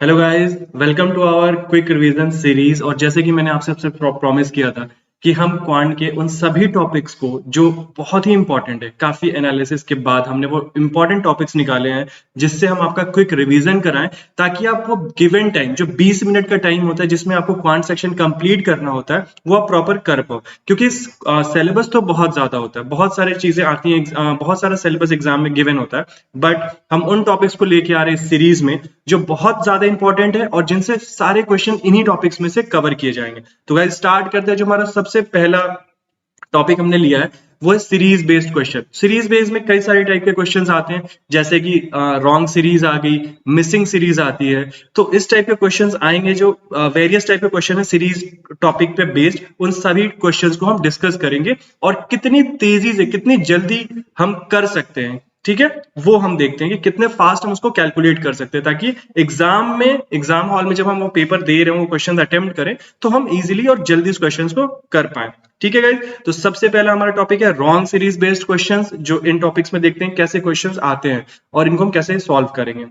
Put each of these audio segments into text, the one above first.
Hello guys, welcome to our quick revision series. और जैसे कि मैंने आपसे सबसे प्रॉमिस किया था कि हम क्वांट के उन सभी टॉपिक्स को जो बहुत ही इंपॉर्टेंट है, काफी एनालिसिस के बाद हमने वो इंपॉर्टेंट टॉपिक्स निकाले हैं जिससे हम आपका क्विक रिवीजन कराएं, ताकि आप वो गिवन टाइम जो 20 मिनट का टाइम होता है जिसमें आपको क्वांट सेक्शन कंप्लीट करना होता है वो आप प्रॉपर कर पाओ। क्योंकि सिलेबस तो बहुत ज्यादा होता है, बहुत सारी चीजें आती हैं, बहुत सारा सिलेबस एग्जाम में गिवन होता है, बट हम उन टॉपिक्स को लेके आ रहे हैं इस सीरीज में जो बहुत ज्यादा इंपॉर्टेंट है और जिनसे सारे क्वेश्चन इन्हीं टॉपिक्स में से कवर किए जाएंगे। तो गाइस स्टार्ट करते हैं। जो हमारा सबसे पहला टॉपिक हमने लिया है वो है series based question. Series based में कई सारे टाइप के क्वेश्चंस आते हैं, जैसे कि रॉन्ग सीरीज आ गई, मिसिंग सीरीज आती है। तो इस टाइप के क्वेश्चंस आएंगे जो वेरियस टाइप के क्वेश्चन है सीरीज टॉपिक पे बेस्ड। उन सभी क्वेश्चंस को हम डिस्कस करेंगे और कितनी तेजी से, कितनी जल्दी हम कर सकते हैं, ठीक है, वो हम देखते हैं कि कितने फास्ट हम उसको कैलकुलेट कर सकते हैं, ताकि एग्जाम हॉल में जब हम वो पेपर दे रहे हो, वो क्वेश्चन अटेम्प्ट करें, तो हम इजीली और जल्दी उस क्वेश्चन को कर पाए। ठीक है गाइस, तो सबसे पहला हमारा टॉपिक है रॉन्ग सीरीज बेस्ड क्वेश्चंस। जो इन टॉपिक्स में देखते हैं कैसे क्वेश्चंस आते हैं और इनको हम कैसे सॉल्व करेंगे।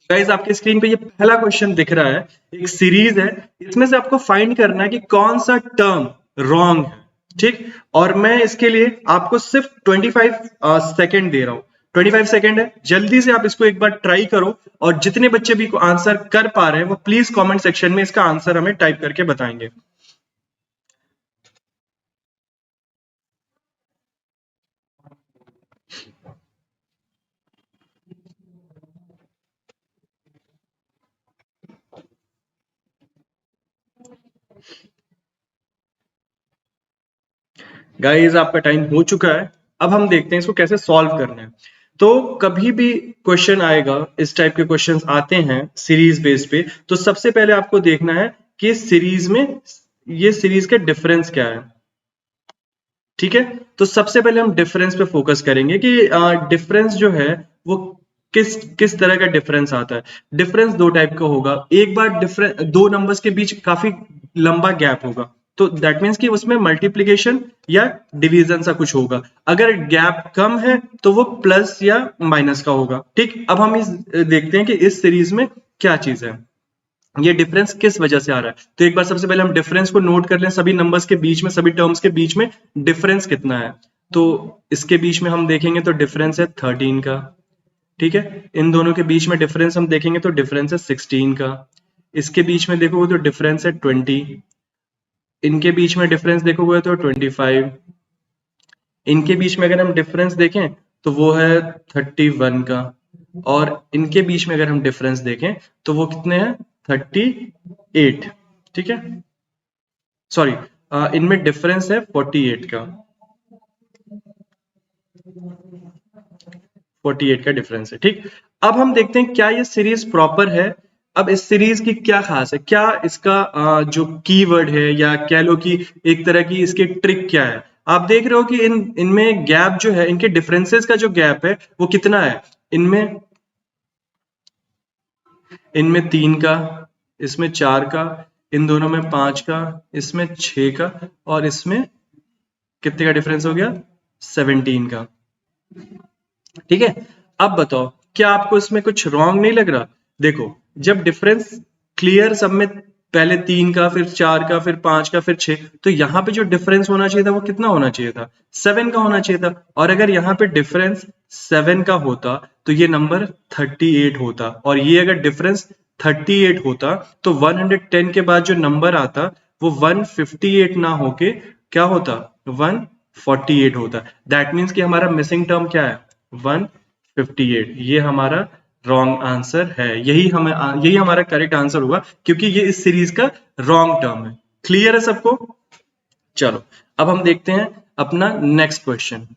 गाइस आपके स्क्रीन पे ये पहला क्वेश्चन दिख रहा है, एक सीरीज है, इसमें से आपको फाइंड करना है कि कौन सा टर्म रॉन्ग है। ठीक, और मैं इसके लिए आपको सिर्फ 25 सेकेंड दे रहा हूं। 25 सेकेंड है, जल्दी से आप इसको एक बार ट्राई करो और जितने बच्चे भी आंसर कर पा रहे हैं वो प्लीज कमेंट सेक्शन में इसका आंसर हमें टाइप करके बताएंगे। गाइस आपका टाइम हो चुका है, अब हम देखते हैं इसको कैसे सॉल्व करना है। तो कभी भी क्वेश्चन आएगा, इस टाइप के क्वेश्चंस आते हैं सीरीज बेस पे, तो सबसे पहले आपको देखना है कि सीरीज में ये सीरीज के डिफरेंस क्या है। ठीक है, तो सबसे पहले हम डिफरेंस पे फोकस करेंगे कि डिफरेंस जो है वो किस किस तरह का डिफरेंस आता है। डिफरेंस दो टाइप का होगा। एक बार डिफरेंस दो नंबर्स के बीच काफी लंबा गैप होगा, तो दैट मीन्स कि उसमें मल्टीप्लीकेशन या डिवीजन सा कुछ होगा। अगर गैप कम है तो वो प्लस या माइनस का होगा। ठीक, अब हम इस देखते हैं कि इस सीरीज में क्या चीज है, ये डिफरेंस किस वजह से आ रहा है। तो एक बार सबसे पहले हम डिफरेंस को नोट कर लें, सभी नंबर्स के बीच में, सभी टर्म्स के बीच में डिफरेंस कितना है। तो इसके बीच में हम देखेंगे तो डिफरेंस है 13 का। ठीक है, इन दोनों के बीच में डिफरेंस हम देखेंगे तो डिफरेंस है 16 का। इसके बीच में देखोगे तो डिफरेंस है 20। इनके बीच में डिफरेंस देखोगे तो 25। इनके बीच में अगर हम डिफरेंस देखें तो वो है 31 का। और इनके बीच में अगर हम डिफरेंस देखें तो वो कितने हैं, 38। ठीक है, सॉरी, इनमें डिफरेंस है 48 का। 48 का डिफरेंस है। ठीक, अब हम देखते हैं क्या ये सीरीज प्रॉपर है। अब इस सीरीज की क्या खास है, क्या इसका जो कीवर्ड है, या कह लो कि एक तरह की इसकी ट्रिक क्या है। आप देख रहे हो कि इनमें गैप जो है, इनके डिफरेंसेस का जो गैप है वो कितना है। इनमें इनमें 3 का, इसमें 4 का, इन दोनों में 5 का, इसमें 6 का, और इसमें कितने का डिफरेंस हो गया, 17 का। ठीक है, अब बताओ क्या आपको इसमें कुछ रॉन्ग नहीं लग रहा। देखो, जब डिफरेंस क्लियर सब में, पहले 3 का, फिर 4 का, फिर 5 का, फिर 6, तो यहाँ पे जो डिफरेंस होना चाहिए था वो कितना होना चाहिए था, 7 का होना चाहिए था। और अगर यहाँ पे डिफरेंस 7 का होता तो ये नंबर 38 होता, और ये अगर डिफरेंस 38 होता तो 110 के बाद जो नंबर आता वो 158 ना होके क्या होता, 148 होता। दैट मीन्स कि हमारा मिसिंग टर्म क्या है, 158। ये हमारा रॉन्ग आंसर है, यही हमारा करेक्ट आंसर होगा, क्योंकि ये इस सीरीज का रॉन्ग टर्म है। क्लियर है सबको। चलो, अब हम देखते हैं अपना नेक्स्ट क्वेश्चन।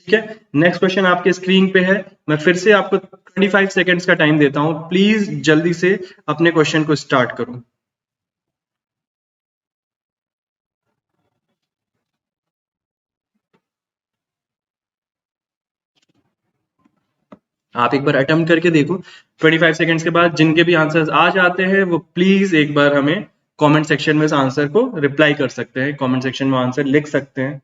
ठीक है, नेक्स्ट क्वेश्चन आपके स्क्रीन पे है। मैं फिर से आपको 25 सेकेंड्स का टाइम देता हूं, प्लीज जल्दी से अपने क्वेश्चन को स्टार्ट करो। आप एक बार अटेम्प्ट करके देखो। 25 सेकेंड्स के बाद जिनके भी आंसर्स आ जाते हैं वो प्लीज एक बार हमें कमेंट सेक्शन में इस आंसर को रिप्लाई कर सकते हैं, कमेंट सेक्शन में आंसर लिख सकते हैं।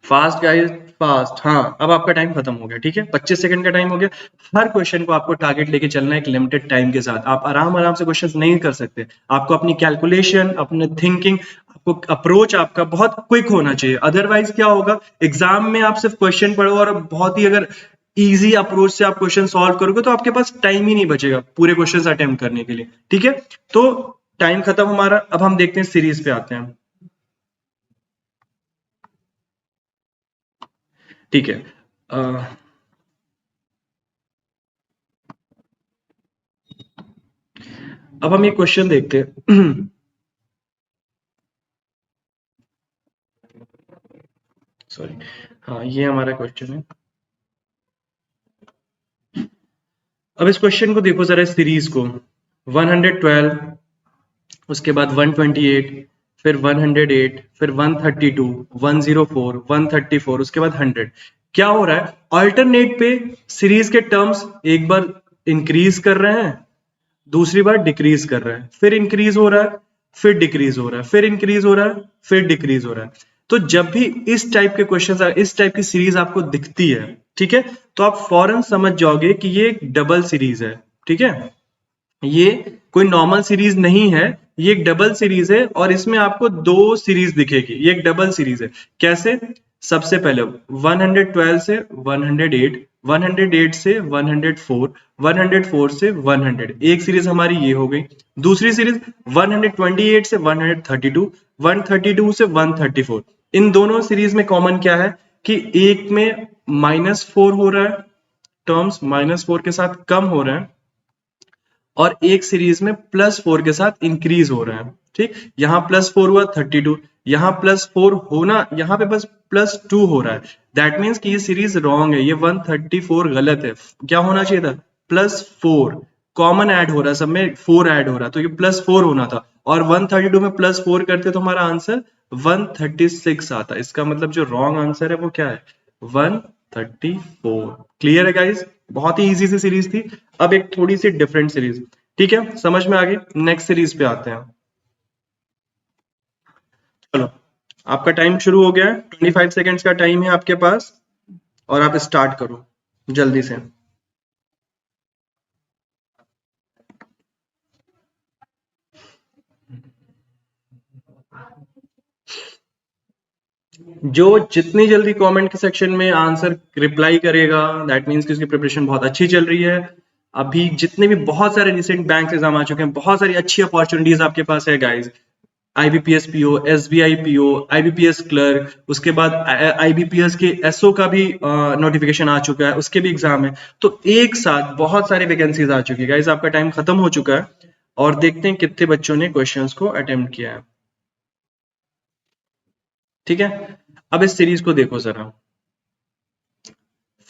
Fast guys, fast. हाँ, अब आपका टाइम खत्म हो गया, ठीक है, 25 सेकंड का टाइम हो गया। हर क्वेश्चन को आपको टारगेट लेके चलना है एक लिमिटेड टाइम के साथ। आप आराम आराम से क्वेश्चंस नहीं कर सकते। आपको अपनी कैलकुलेशन, अपने थिंकिंग, आपको अप्रोच आपका बहुत क्विक होना चाहिए। अदरवाइज क्या होगा, एग्जाम में आप सिर्फ क्वेश्चन पढ़ो और बहुत ही अगर इजी अप्रोच से आप क्वेश्चन सॉल्व करोगे तो आपके पास टाइम ही नहीं बचेगा पूरे क्वेश्चन अटेम्प्ट करने के लिए, ठीक है। तो टाइम खत्म हमारा। अब हम देखते हैं सीरीज पे आते हैं, ठीक है। अब हम ये क्वेश्चन देखते हैं। सॉरी, हाँ ये हमारा क्वेश्चन है। अब इस क्वेश्चन को देखो जरा, सीरीज को 112, उसके बाद 128, फिर 108, फिर 132, 104, 134, उसके बाद 100। क्या हो रहा है, अल्टरनेट पे सीरीज के टर्म्स एक बार इंक्रीज कर रहे हैं, दूसरी बार डिक्रीज कर रहा है, फिर इंक्रीज हो रहा है, फिर डिक्रीज हो रहा है, फिर इंक्रीज हो रहा है, फिर डिक्रीज हो रहा है। तो जब भी इस टाइप के क्वेश्चन, इस टाइप की सीरीज आपको दिखती है, ठीक है, तो आप फौरन समझ जाओगे कि ये एक डबल सीरीज है, ठीक है। ये कोई नॉर्मल सीरीज नहीं है, ये एक डबल सीरीज है और इसमें आपको दो सीरीज दिखेगी। ये एक डबल सीरीज है। कैसे? सबसे पहले 112 से 108, 108 से 104, 104 से 100, एक सीरीज हमारी ये हो गई। दूसरी सीरीज 128 से 132, 132 से 134। इन दोनों सीरीज में कॉमन क्या है कि एक में -4 हो रहा है, टर्म्स -4 के साथ कम हो रहे हैं, और एक सीरीज में +4 के साथ इंक्रीज हो रहा है, ठीक। यहाँ +4 हुआ 32, यहाँ +4 होना, यहाँ पे बस +2 हो रहा है। दैट मीन्स कि ये सीरीज रॉन्ग है, ये 134 गलत है। क्या होना चाहिए था? +4 कॉमन ऐड हो रहा है, सब में 4 ऐड हो रहा है, तो ये +4 होना था। और 132 में +4 करते तो हमारा आंसर 136 आता। इसका मतलब जो रॉन्ग आंसर है वो क्या है? 134। क्लियर है गाइस? बहुत ही इजी सी सीरीज थी। अब एक थोड़ी सी डिफरेंट सीरीज, ठीक है, समझ में आ गई। नेक्स्ट सीरीज पे आते हैं। चलो, आपका टाइम शुरू हो गया है, 25 सेकेंड्स का टाइम है आपके पास, और आप स्टार्ट करो जल्दी से। जो जितनी जल्दी कमेंट के सेक्शन में आंसर रिप्लाई करेगा, दैट मीन्स कि उसकी प्रिपरेशन बहुत अच्छी चल रही है। अभी जितने भी बहुत सारे रिसेंट बैंक एग्जाम आ चुके हैं, बहुत सारी अच्छी अपॉर्चुनिटीज आपके पास है guys. IBPS PO, SBI PO, IBPS clerk, उसके बाद आईबीपीएस के एसओ का भी नोटिफिकेशन आ चुका है, उसके भी एग्जाम है। तो एक साथ बहुत सारे वैकेंसीज आ चुकी है गाइस। आपका टाइम खत्म हो चुका है, और देखते हैं कितने बच्चों ने क्वेश्चंस को अटेम्प्ट किया है, ठीक है। अब इस सीरीज को देखो जरा,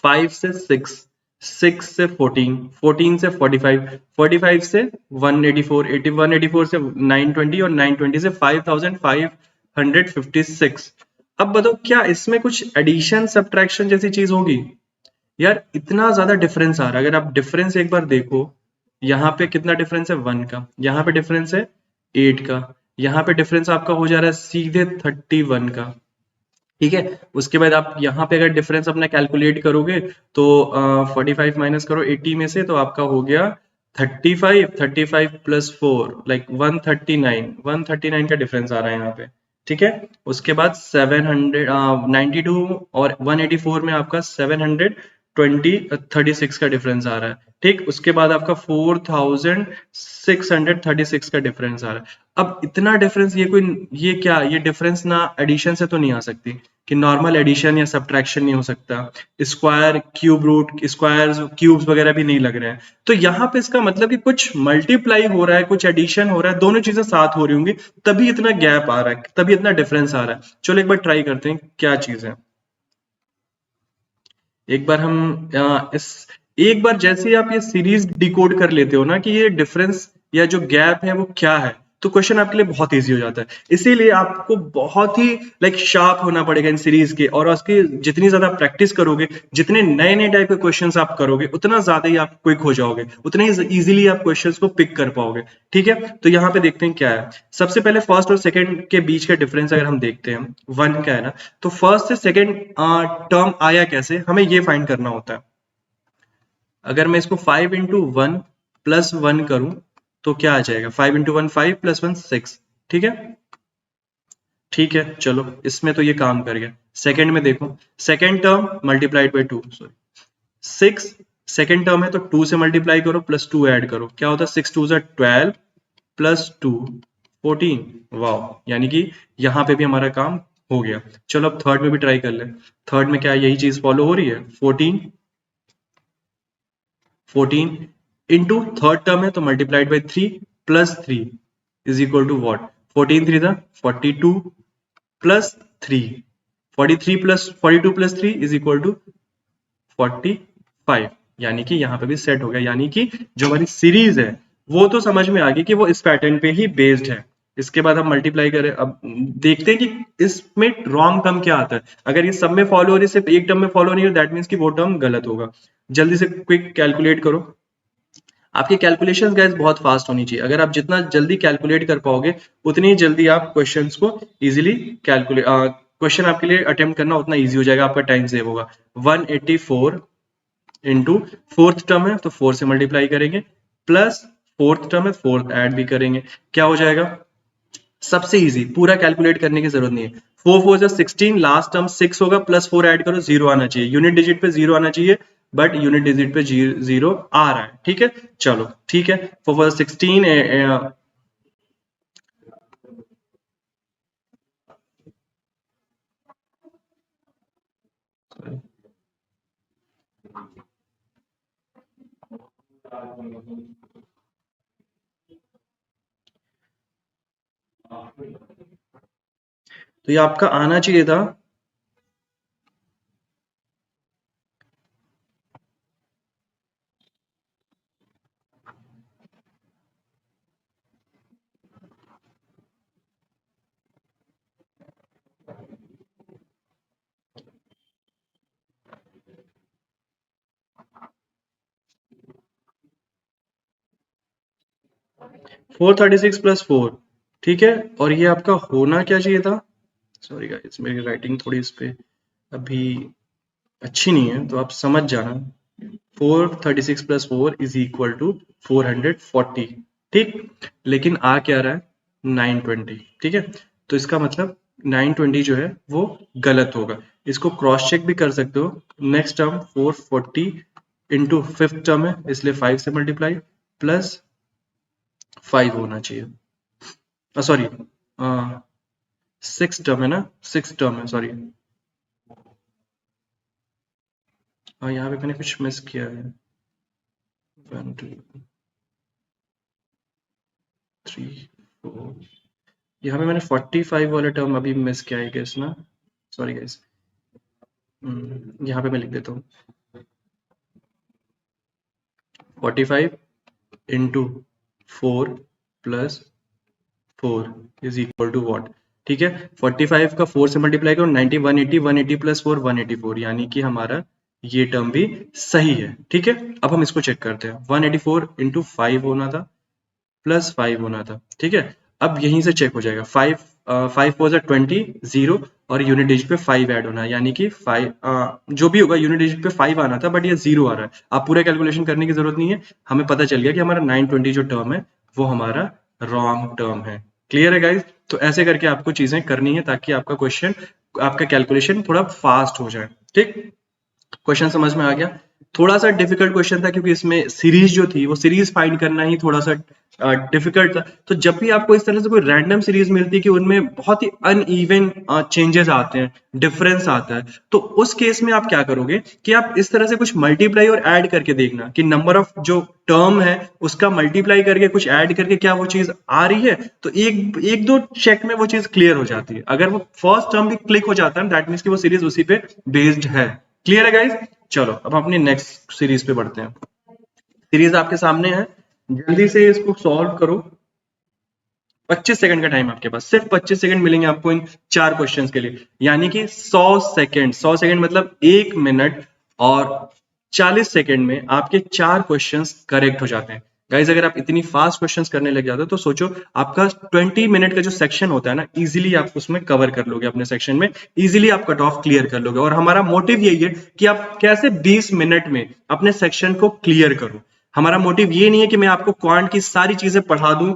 5 से 6, 6 से 14, 14 से 45, 45 से 184, 184 से 920, और 920 से 5556। अब बताओ, क्या इसमें कुछ एडिशन सब्ट्रैक्शन जैसी चीज होगी? यार इतना ज्यादा डिफरेंस आ रहा है। अगर आप डिफरेंस एक बार देखो, यहाँ पे कितना डिफरेंस है? 1 का। यहाँ पे डिफरेंस है 8 का। यहाँ पे डिफरेंस आपका हो जा रहा है सीधे 31 का, ठीक है। उसके बाद आप यहाँ पे अगर डिफरेंस अपना कैलकुलेट करोगे तो 45 माइनस करो 80 में से, तो आपका हो गया 35, 35 प्लस 4 लाइक 139, 139 का डिफरेंस आ रहा है यहाँ पे, ठीक है। उसके बाद 792 और 184 में आपका 736 का डिफरेंस आ रहा है, ठीक। उसके बाद आपका 4636 का डिफरेंस आ रहा है। अब इतना डिफरेंस, ये क्या, ये डिफरेंस ना एडिशन से तो नहीं आ सकती, कि नॉर्मल एडिशन या सब्ट्रैक्शन नहीं हो सकता। Square, cube root, squares, cubes वगैरह भी नहीं लग रहे हैं। तो यहाँ पे इसका मतलब कि कुछ मल्टीप्लाई हो रहा है, कुछ एडिशन हो रहा है, दोनों चीजें साथ हो रही होंगी, तभी इतना गैप आ रहा है, तभी इतना डिफरेंस आ रहा है। चलो एक बार ट्राई करते हैं क्या चीज है। एक बार हम इस एक बार जैसे ही आप ये सीरीज डिकोड कर लेते हो ना कि ये डिफरेंस या जो गैप है वो क्या है, तो क्वेश्चन आपके लिए बहुत इजी हो जाता है। इसीलिए आपको बहुत ही शार्प होना पड़ेगा इन सीरीज के, और उसकी जितनी ज्यादा प्रैक्टिस करोगे, जितने नए नए टाइप के क्वेश्चंस आप करोगे, उतना ज्यादा ही आप क्विक हो जाओगे, उतने ही इजीली आप क्वेश्चंस को पिक कर पाओगे। ठीक है, तो यहाँ पे देखते हैं क्या है। सबसे पहले फर्स्ट और सेकंड के बीच का डिफरेंस अगर हम देखते हैं, वन का है ना, तो फर्स्ट से सेकंड टर्म आया कैसे, हमें ये फाइंड करना होता है। अगर मैं इसको 5 इंटू वन प्लस वन करूं तो क्या आ जाएगा, 5 इंटू वन 5 प्लस वन 6। ठीक है, ठीक है, चलो इसमें तो ये काम कर गया। सेकंड में देखो, second term multiplied by two, sorry 6, second term है तो 2 से मल्टीप्लाई करो प्लस 2 ऐड करो, क्या होता है 6 2 12 प्लस 2 14। वाह, यानी कि यहाँ पे भी हमारा काम हो गया। चलो अब थर्ड में भी ट्राई कर ले। थर्ड में क्या यही चीज फॉलो हो रही है, 14 इंटू थर्ड टर्म है तो multiplied by 3 plus 3 is equal to what, 14 3 था 42 plus 3, 43 plus 42 plus 3 is equal to 45। यानी कि यहाँ पे भी सेट हो गया, यानी कि जो हमारी सीरीज है वो तो समझ में आ गई कि वो इस पैटर्न पे ही बेस्ड है। इसके बाद हम मल्टीप्लाई करें, अब देखते हैं कि इसमें रॉन्ग टर्म क्या आता है। अगर ये सब में फॉलो हो रही है, सिर्फ एक टर्म में फॉलो नहीं हो, दैट मीन्स कि वो टर्म गलत होगा। जल्दी से क्विक कैलकुलेट करो। आपकी कैलकुलेशंस गाइस बहुत फास्ट होनी चाहिए। अगर आप जितना जल्दी कैलकुलेट कर पाओगे, उतनी जल्दी आप क्वेश्चंस को इजीली कैलकुलेट, क्वेश्चन आपके लिए अटेम्प्ट करना उतना इजी हो जाएगा, आपका टाइम सेव होगा। 184 इंटू फोर्थ टर्म है तो 4 से मल्टीप्लाई करेंगे, प्लस फोर्थ टर्म है 4 ऐड भी करेंगे, क्या हो जाएगा, सबसे इजी, पूरा कैलकुलेट करने की जरूरत नहीं है। 4 4 16, लास्ट टर्म 6 होगा, प्लस 4 ऐड करो, 0 आना चाहिए, यूनिट डिजिट पे 0 आना चाहिए, बट यूनिट डिजिट पे 0 आ रहा है। ठीक है, चलो ठीक है, 4 4 16 तो ये आपका आना चाहिए था 436 प्लस 4। ठीक है, और ये आपका होना क्या चाहिए था, सॉरी गाइस मेरी राइटिंग थोड़ी इस पे अभी अच्छी नहीं है, तो आप समझ जाना। 436 प्लस 4 इज इक्वल टू 440। ठीक, लेकिन आ क्या रहा है 920। ठीक है, तो इसका मतलब 920 जो है वो गलत होगा। इसको क्रॉस चेक भी कर सकते हो। Next term 440 into fifth term है इसलिए 5 से मल्टीप्लाई, प्लस 5 होना चाहिए, सॉरी 6 टर्म है ना, 6 टर्म है, सॉरी यहाँ पे मैंने कुछ मिस किया है। 1 2 3 4, यहाँ पे मैंने 45 वाला टर्म अभी मिस किया है गेस ना, सॉरी गाइस। यहाँ पे मैं लिख देता हूँ 45 into 4 plus 4 is equal to what. ठीक है, 45 का 4 से मल्टीप्लाई करो 90, 180, 180 प्लस 4 184, यानी कि हमारा ये टर्म भी सही है। ठीक है, अब हम इसको चेक करते हैं। 184 इंटू 5 होना था प्लस 5 होना था। ठीक है, अब यहीं से चेक हो जाएगा। 5 फोर 20, 0 और यूनिट डिजिट पे 5 ऐड होना है, यानी कि 5 जो भी होगा यूनिट डिजिट पे 5 आना था, बट ये 0 आ रहा है। आप पूरा कैलकुलेशन करने की जरूरत नहीं है, हमें पता चल गया कि हमारा 920 जो टर्म है वो हमारा रॉन्ग टर्म है। क्लियर है गाइज? तो ऐसे करके आपको चीजें करनी है ताकि आपका क्वेश्चन, आपका कैलकुलेशन थोड़ा फास्ट हो जाए। ठीक, क्वेश्चन समझ में आ गया? थोड़ा सा डिफिकल्ट क्वेश्चन था क्योंकि इसमें सीरीज जो थी वो सीरीज फाइंड करना ही थोड़ा सा डिफिकल्ट था। तो जब भी आपको इस तरह से कोई रैंडम सीरीज मिलती है कि उनमें बहुत ही अनइवन चेंजेस आते हैं, डिफरेंस आता है, तो उस केस में आप क्या करोगे कि आप इस तरह से कुछ मल्टीप्लाई और ऐड करके देखना कि नंबर ऑफ जो टर्म है उसका मल्टीप्लाई करके कुछ ऐड करके क्या वो चीज आ रही है। तो एक एक दो चेक में वो चीज क्लियर हो जाती है। अगर वो फर्स्ट टर्म भी क्लिक हो जाता है दैट मीन्स कि वो सीरीज उसी पे बेस्ड है। क्लियर है गाइज? चलो अब हम अपनी नेक्स्ट सीरीज पे बढ़ते हैं। सीरीज आपके सामने है, जल्दी से इसको सॉल्व करो। 25 सेकंड का टाइम आपके पास, सिर्फ 25 सेकंड मिलेंगे आपको इन 4 क्वेश्चंस के लिए, यानी कि 100 सेकंड मतलब 1 मिनट और 40 सेकंड में आपके 4 क्वेश्चंस करेक्ट हो जाते हैं। गाइज अगर आप इतनी फास्ट क्वेश्चंस करने लग जाते हो तो सोचो आपका 20 मिनट का जो सेक्शन होता है ना, इजीली आप उसमें कवर कर लोगे, अपने सेक्शन में इजीली आप कट ऑफ क्लियर कर लोगे। और हमारा मोटिव यही है कि आप कैसे 20 मिनट में अपने सेक्शन को क्लियर करो। हमारा मोटिव ये नहीं है कि मैं आपको क्वांट की सारी चीजें पढ़ा दूं।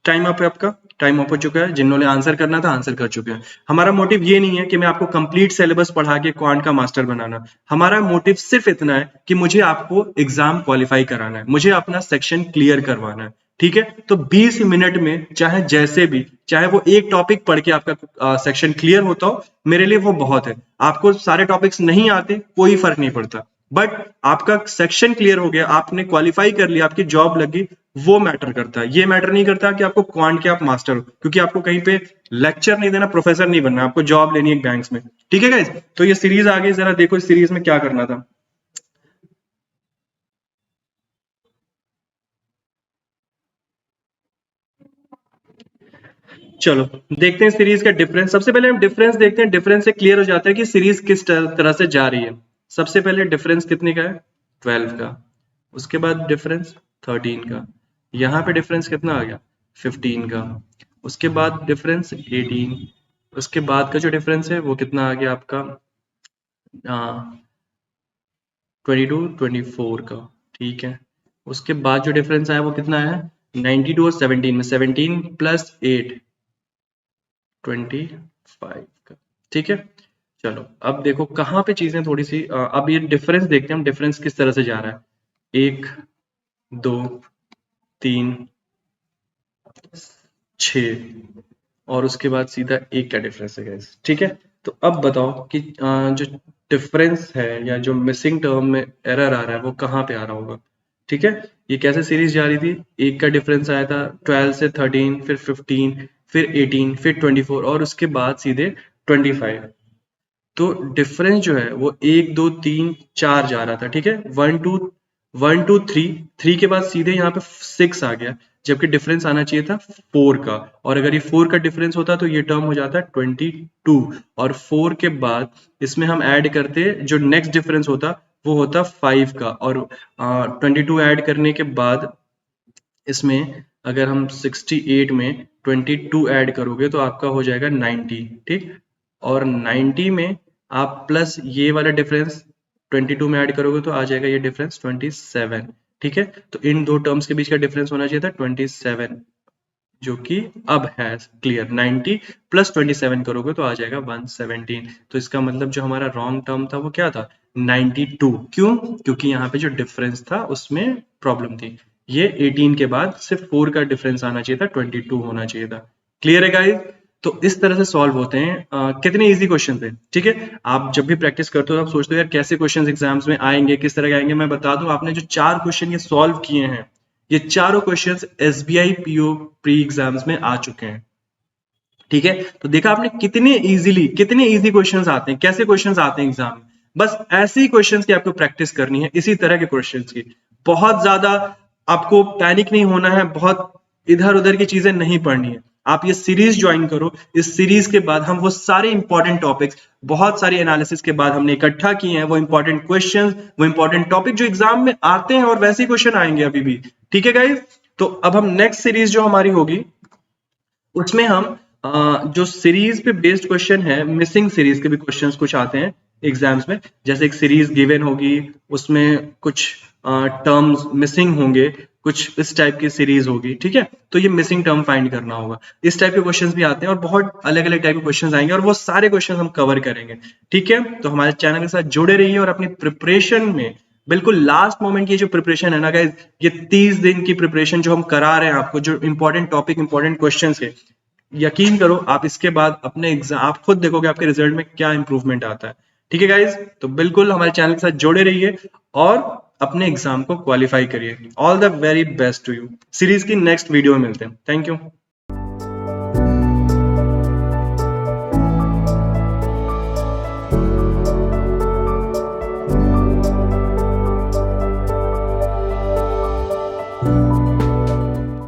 टाइम अप है आपका, टाइम अप हो चुका है, जिन्होंने आंसर करना था आंसर कर चुके हैं। हमारा मोटिव ये नहीं है कि मैं आपको कंप्लीट सिलेबस पढ़ा के क्वांट का मास्टर बनाना। हमारा मोटिव सिर्फ इतना है कि मुझे आपको एग्जाम क्वालिफाई कराना है, मुझे अपना सेक्शन क्लियर करवाना है। ठीक है, तो 20 मिनट में चाहे जैसे भी, चाहे वो एक टॉपिक पढ़ के आपका सेक्शन क्लियर होता हो, मेरे लिए वो बहुत है। आपको सारे टॉपिक्स नहीं आते कोई फर्क नहीं पड़ता, बट आपका सेक्शन क्लियर हो गया, आपने क्वालिफाई कर लिया, आपकी जॉब लगी, वो मैटर करता है। ये मैटर नहीं करता कि आपको क्वांट के आप मास्टर हो, क्योंकि आपको कहीं पे लेक्चर नहीं देना, प्रोफेसर नहीं बनना, आपको जॉब लेनी है बैंक्स में। ठीक है गाइस, तो ये सीरीज आ गई, जरा देखो इस सीरीज में क्या करना था। चलो देखते हैं सीरीज का डिफरेंस। सबसे पहले हम डिफरेंस देखते हैं, डिफरेंस से क्लियर हो जाता है कि सीरीज किस तरह से जा रही है। सबसे पहले डिफरेंस कितने का है, 12 का। उसके बाद डिफरेंस 13 का। यहाँ पे डिफरेंस कितना आ गया, 15 का। उसके बाद डिफरेंस 18। उसके बाद का जो डिफरेंस है वो कितना आ गया आपका, 22 24 का। ठीक है, उसके बाद जो डिफरेंस आया वो कितना है, 92 और 17 में, 17 प्लस 8 25 का। ठीक है, चलो अब देखो कहाँ पे चीजें थोड़ी सी अब ये डिफरेंस देखते हैं हम, डिफरेंस किस तरह से जा रहा है। 1 2 3 6 और उसके बाद सीधा 1 का डिफरेंस है गाइस। ठीक है, तो अब बताओ कि जो डिफरेंस है या जो मिसिंग टर्म में एरर आ रहा है वो कहाँ पे आ रहा होगा। ठीक है, ये कैसे सीरीज जा रही थी, 1 का डिफरेंस आया था 12 से 13, फिर 15, फिर 18, फिर 24 और उसके बाद सीधे 25। तो डिफरेंस जो है वो 1 2 3 4 जा रहा था। ठीक है, 1 2 3 के बाद सीधे यहाँ पे 6 आ गया, जबकि डिफरेंस आना चाहिए था 4 का। और अगर ये 4 का डिफरेंस होता तो ये टर्म हो जाता 22, और 4 के बाद इसमें हम ऐड करते जो नेक्स्ट डिफरेंस होता वो होता 5 का, और 22 ऐड करने के बाद इसमें अगर हम 68 में 22 ऐड करोगे तो आपका हो जाएगा 90। ठीक, और 90 में आप प्लस ये वाला डिफरेंस 22 में ऐड करोगे तो आ जाएगा ये डिफरेंस 27। ठीक है, तो इन दो टर्म्स के बीच का डिफरेंस होना चाहिए था 27, जो कि अब है क्लियर। 90 प्लस 27 करोगे तो आ जाएगा 117। तो इसका मतलब जो हमारा रॉन्ग टर्म था वो क्या था, 92। क्यों, क्योंकि यहाँ पे जो डिफरेंस था उसमें प्रॉब्लम थी। ये 18 के बाद सिर्फ 4 का डिफरेंस आना चाहिए था, 22 होना चाहिए था। क्लियर है गाइस, तो इस तरह से सॉल्व होते हैं। कितने इजी क्वेश्चन थे। ठीक है, आप जब भी प्रैक्टिस करते हो आप सोचते हो यार कैसे क्वेश्चन एग्जाम्स में आएंगे, किस तरह के आएंगे। मैं बता दूं, आपने जो 4 क्वेश्चन ये सॉल्व किए हैं, ये चारों questions SBI PO pre exams में आ चुके हैं। ठीक है, तो देखा आपने कितने इजी क्वेश्चंस आते हैं, कैसे क्वेश्चंस आते हैं एग्जाम में। बस ऐसे ही क्वेश्चंस की आपको प्रैक्टिस करनी है, इसी तरह के क्वेश्चंस की। बहुत ज्यादा आपको पैनिक नहीं होना है, बहुत इधर उधर की चीजें नहीं पढ़नी है। आप ये सीरीज ज्वाइन करो, इस सीरीज के बाद हम वो सारे इंपॉर्टेंट टॉपिक्स, बहुत सारी एनालिसिस के बाद हमने इकट्ठा किए हैं, वो इंपॉर्टेंट क्वेश्चंस, वो इंपॉर्टेंट टॉपिक जो एग्जाम में आते हैं, और वैसे ही क्वेश्चन आएंगे अभी भी। ठीक है गाइस, तो अब हम नेक्स्ट सीरीज जो हमारी होगी उसमें हम जो सीरीज पे बेस्ड क्वेश्चन है, मिसिंग सीरीज के भी क्वेश्चंस कुछ आते हैं एग्जाम्स में। जैसे एक सीरीज गिवन होगी, उसमें कुछ टर्म्स मिसिंग होंगे, कुछ इस टाइप की सीरीज होगी। ठीक है, तो ये मिसिंग टर्म फाइंड करना होगा। इस टाइप के क्वेश्चंस भी आते हैं, और बहुत अलग अलग टाइप के क्वेश्चंस आएंगे, और वो सारे क्वेश्चंस हम कवर करेंगे। ठीक है, तो हमारे चैनल के साथ जुड़े रहिए, और अपनी प्रिपरेशन में बिल्कुल लास्ट मोमेंट की जो प्रिपरेशन है ना गाइस, ये 30 दिन की प्रिपरेशन जो हम करा रहे हैं आपको, जो इंपॉर्टेंट टॉपिक, इंपॉर्टेंट क्वेश्चंस है, यकीन करो आप इसके बाद अपने एग्जाम आप खुद देखोगे आपके रिजल्ट में क्या इंप्रूवमेंट आता है। ठीक है गाइज, तो बिल्कुल हमारे चैनल के साथ जुड़े रहिए और अपने एग्जाम को क्वालिफाई करिए। All the very best to you. Series की नेक्स्ट वीडियो में मिलते हैं। Thank you.